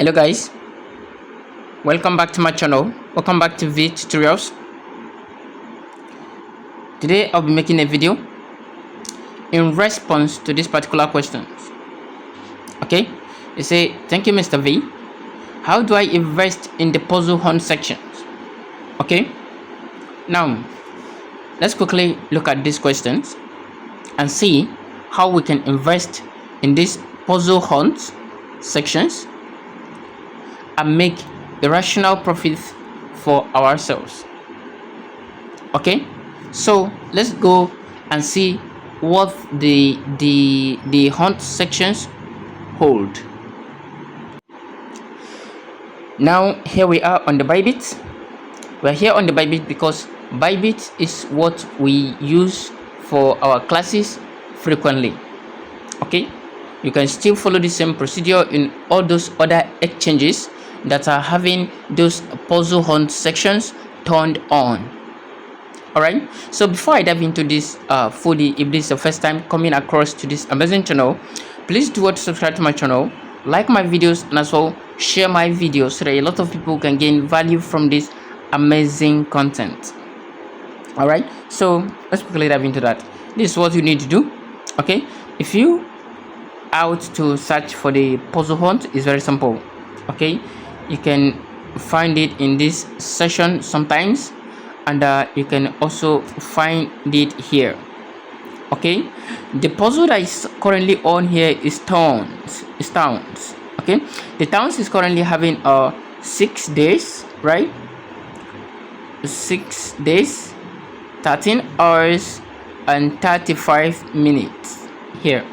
Hello guys, welcome back to my channel. Welcome back to V Tutorials. Today I'll be making a video in response to this particular question. Okay, you say, thank you Mr. V, how do I invest in the puzzle hunt sections? Okay, now let's quickly look at these questions and see how we can invest in these puzzle hunt sections and make a rational profit for ourselves. Okay, so let's go and see what the hunt sections hold. Now here we are on the Bybit. We're here on the Bybit because Bybit is what we use for our classes frequently. Okay, you can still follow the same procedure in all those other exchanges that are having those puzzle hunt sections turned on. Alright, so before I dive into this fully, if this is the first time coming across to this amazing channel, please do what to subscribe to my channel, like my videos, and as well share my videos so that a lot of people can gain value from this amazing content. Alright, so let's quickly dive into that. This is what you need to do. Okay, if you out to search for the puzzle hunt, is very simple. Okay, you can find it in this session sometimes, and you can also find it here. Okay, the puzzle that is currently on here is towns. Okay, the towns is currently having 6 days, right? 6 days, 13 hours and 35 minutes here.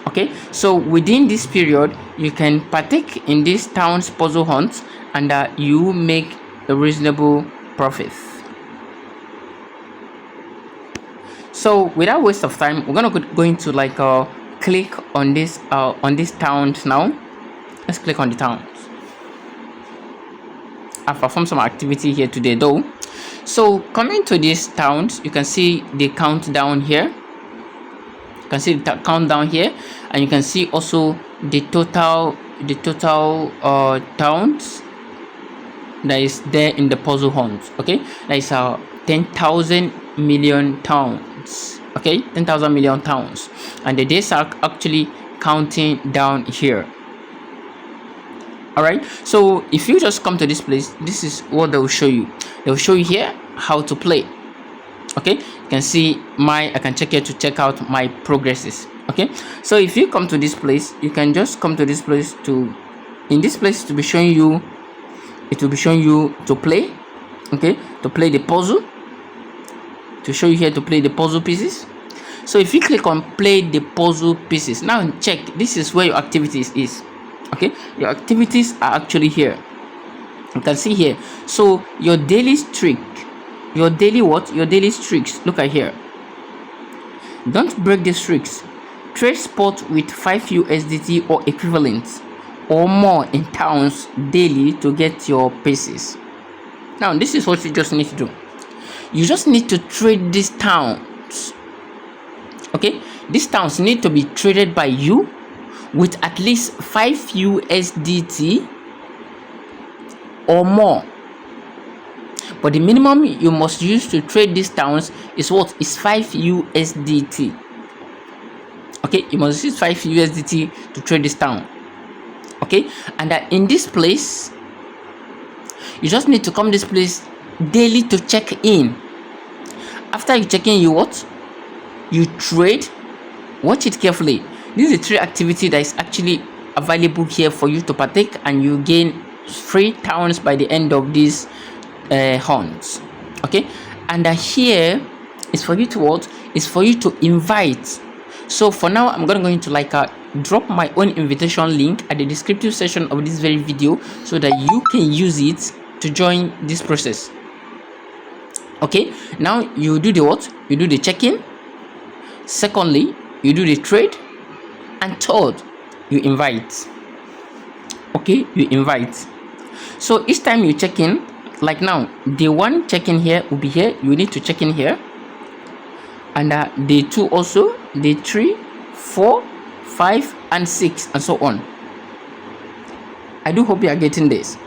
Okay, so within this period you can partake in this town's puzzle hunt and you make a reasonable profit. So without waste of time, we're gonna go into like click on this towns now. Let's click on the towns. I've performed some activity here today though. So coming to these towns, you can see the countdown here. You can see the countdown here, and you can see also the total towns that is there in the puzzle hunt. Okay, that is 10,000 million towns. Okay, 10,000 million towns, and the days are actually counting down here. All right, so if you just come to this place, this is what they will show you. They will show you here how to play. Okay, you can see I can check here to check out my progresses. Okay, so if you come to this place, you can just come to this place in this place to be showing you, it will be showing you to play. Okay, to play the puzzle, to show you here to play the puzzle pieces. So if you click on play the puzzle pieces, now check, this is where your activities is. Okay, your activities are actually here. You can see here. So your daily streak, your daily streaks, look at here. Don't break the streaks. Trade spot with 5 USDT or equivalent or more in towns daily to get your pieces. Now this is what you just need to do. You just need to trade these towns. Okay, these towns need to be traded by you with at least 5 USDT or more. But the minimum you must use to trade these towns is what? Is 5 USDT. Okay, you must use 5 USDT to trade this town. Okay, and in this place, you just need to come this place daily to check in. After you check in, you what? You trade. Watch it carefully. This is a trade activity that is actually available here for you to partake, and you gain 3 towns by the end of this hunts. Okay, and here is for you to what? Is for you to invite. So for now, I'm gonna go into like drop my own invitation link at the descriptive section of this very video so that you can use it to join this process. Okay, now you do the what? You do the check-in. Secondly, you do the trade, and third, you invite. Okay, you invite. So each time you check in, like now, the one check-in here will be here. You need to check in here, and the 2 also, the 3, 4, 5 and 6 and so on. I do hope you are getting this.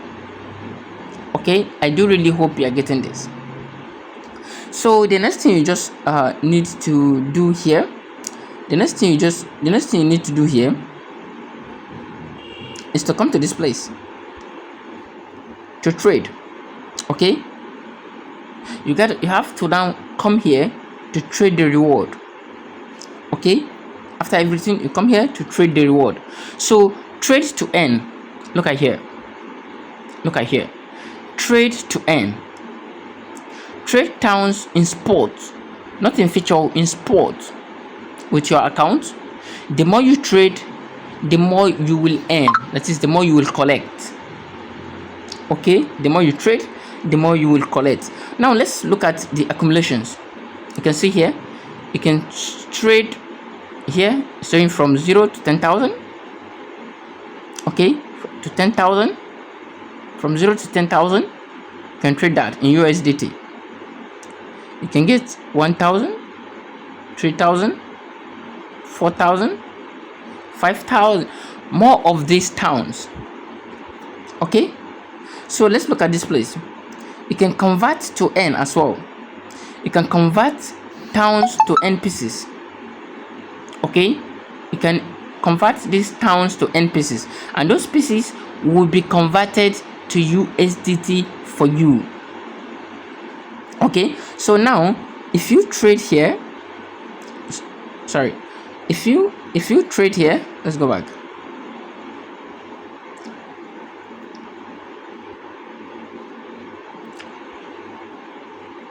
Okay, I do really hope you are getting this. So the next thing you just need to do here, the next thing you need to do here is to come to this place to trade. Okay, you have to now come here to trade the reward. Okay, after everything you come here to trade the reward. So trade to earn. Look at here, trade to earn. Trade towns in sport, not in feature, in sport with your account. The more you trade, the more you will earn. That is, the more you will collect. Okay, the more you trade, the more you will collect. Now let's look at the accumulations. You can see here, you can trade here, starting from 0 to 10,000. Okay, to 10,000. From 0 to 10,000, you can trade that in USDT. You can get 1,000, 3,000, 4,000, 5,000, more of these towns. Okay, so let's look at this place. You can convert to earn as well. You can convert towns to earn pieces. Okay, you can convert these towns to earn pieces, and those pieces will be converted to USDT for you. Okay, so now if you trade here, if you trade here, let's go back.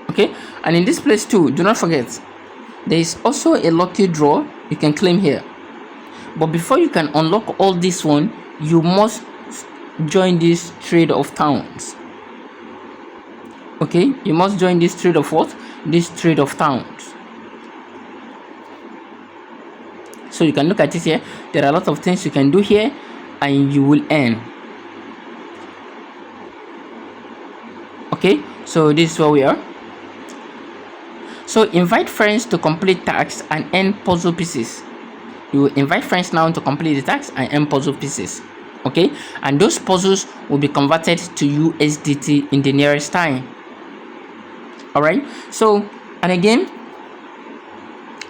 Okay, and in this place too, do not forget there is also a lucky draw you can claim here. But before you can unlock all this one, you must join this trade of towns. Okay, you must join this trade of what? This trade of towns. So you can look at it here. There are a lot of things you can do here and you will earn. Okay, so this is where we are. So invite friends to complete tasks and earn puzzle pieces. You invite friends now to complete the tasks and earn puzzle pieces. Okay, and those puzzles will be converted to USDT in the nearest time. All right, so, and again,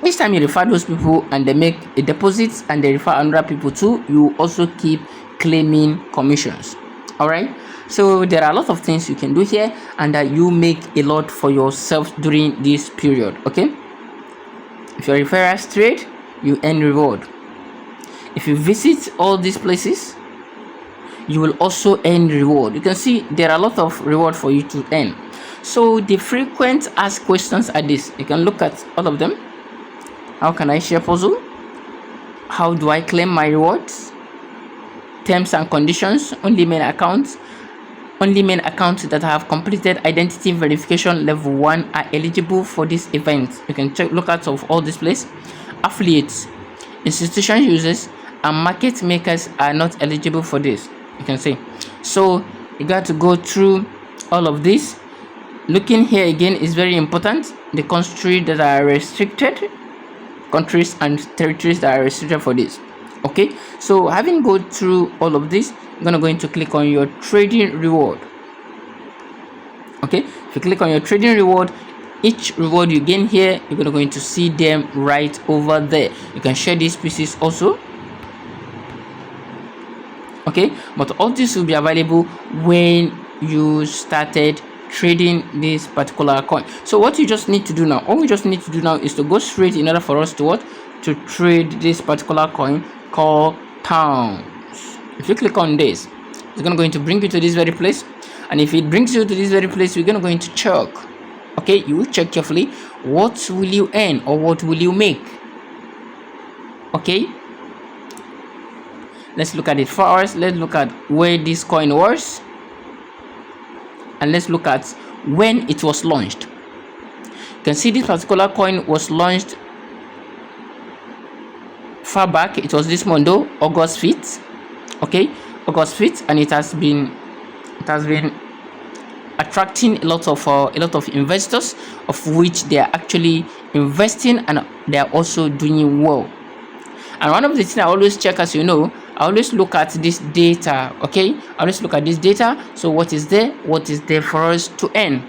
each time you refer those people and they make a deposit and they refer another people too, you also keep claiming commissions. All right, so there are a lot of things you can do here, and that you make a lot for yourself during this period. Okay, if your referrals trade, you earn reward. If you visit all these places, you will also earn reward. You can see there are a lot of reward for you to earn. So the frequent asked questions are this. You can look at all of them. How can I share puzzle? How do I claim my rewards? Terms and conditions. Only main accounts that have completed identity verification level 1 are eligible for this event. You can look at of all this place. Affiliates, institution users, and market makers are not eligible for this. You can see. So you got to go through all of this. Looking here again is very important. The countries that are restricted, countries and territories that are restricted for this. Okay, so having go through all of this, you're going to click on your trading reward. Okay, if you click on your trading reward, each reward you gain here, you're going to see them right over there. You can share these pieces also. Okay, but all this will be available when you started trading this particular coin. So what you just need to do now, all we just need to do now is to go straight in order for us to what? To trade this particular coin called towns. If you click on this, it's going to bring you to this very place, and if it brings you to this very place, we're going to check. Okay, you will check carefully what will you earn or what will you make. Okay, let's look at it for us. Let's look at where this coin was, and let's look at when it was launched. You can see this particular coin was launched far back. It was this month though, August 5th. Okay, August 5th, and it has been attracting a lot of investors, of which they are actually investing and they are also doing well. And one of the things I always check, as you know, I always look at this data. Okay, I always look at this data. So what is there for us to earn?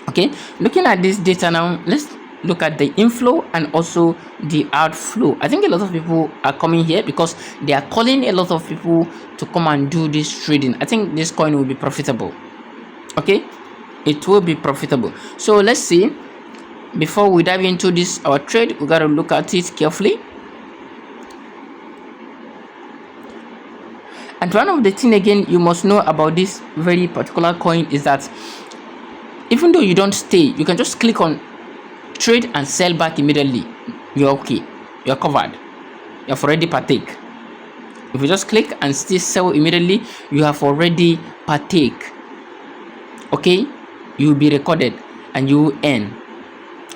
Okay, looking at this data now, let's look at the inflow and also the outflow. I think a lot of people are coming here because they are calling a lot of people to come and do this trading. I think this coin will be profitable. Okay, it will be profitable. So let's see. Before we dive into this our trade, we got to look at it carefully. And one of the thing again you must know about this very particular coin is that even though you don't stay, you can just click on trade and sell back immediately. You're okay, you're covered, you have already partake. If you just click and still sell immediately, you have already partake. Okay, you will be recorded and you will earn.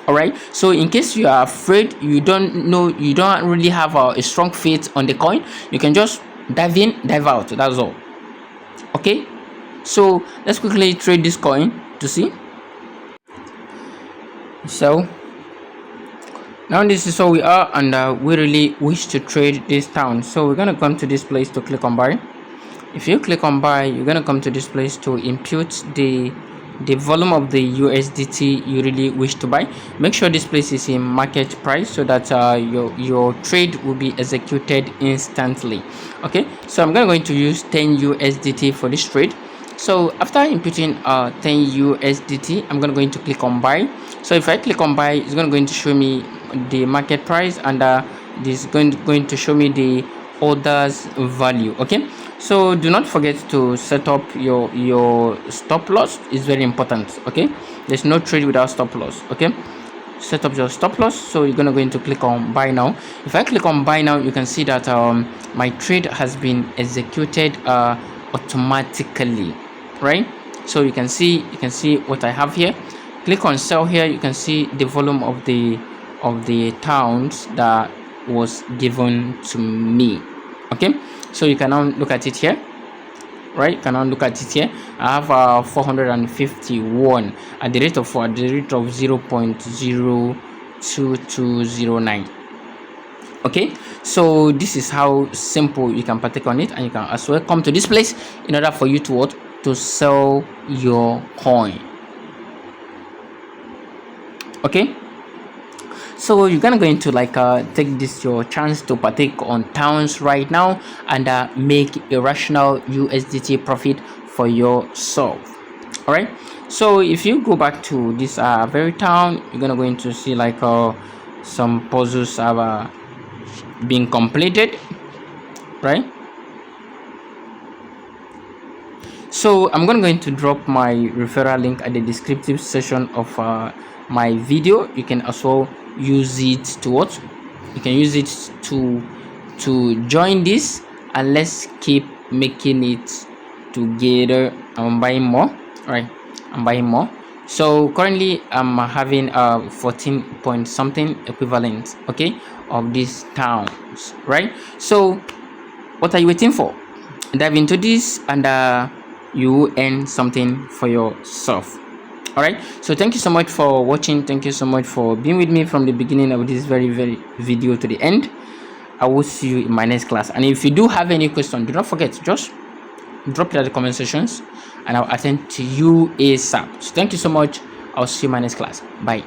All right, so in case you are afraid, you don't know, you don't really have a strong faith on the coin, you can just dive in, dive out. That's all. Okay, so let's quickly trade this coin to see. So now this is how we are, and we really wish to trade this town. So we're gonna come to this place to click on buy. If you click on buy, you're gonna come to this place to impute the volume of the USDT you really wish to buy. Make sure this place is in market price so that your trade will be executed instantly. Okay, so I'm going to use 10 USDT for this trade. So after inputting 10 USDT, I'm going to click on buy. So if I click on buy, it's going to show me the market price, and this is going to show me the orders value. Okay, so do not forget to set up your stop loss. Is very important. Okay, there's no trade without stop loss. Okay, set up your stop loss. So you're going to click on buy now. If I click on buy now, you can see that my trade has been executed automatically, right? So you can see what I have here. Click on sell here. You can see the volume of the towns that was given to me. Okay, so you can now look at it here, right? You can now look at it here. I have 451 at the rate of 0.02209. okay, so this is how simple you can partake on it, and you can as well come to this place in order for you to sell your coin. Okay, so you're gonna going to take this your chance to partake on towns right now and make a rational USDT profit for yourself. All right, so if you go back to this very town, you're going to see some puzzles have been completed, right? So I'm going to drop my referral link at the descriptive section of my video. You can also use it to you can use it to join this, and let's keep making it together. I'm buying more, right? I'm buying more. So currently I'm having 14 point something equivalent, okay, of these towns, right? So what are you waiting for? Dive into this and you earn something for yourself. All right, so thank you so much for watching. Thank you so much for being with me from the beginning of this very video to the end. I will see you in my next class, and if you do have any question, do not forget, just drop it at the comment sections and I'll attend to you ASAP. So thank you so much. I'll see you in my next class. Bye.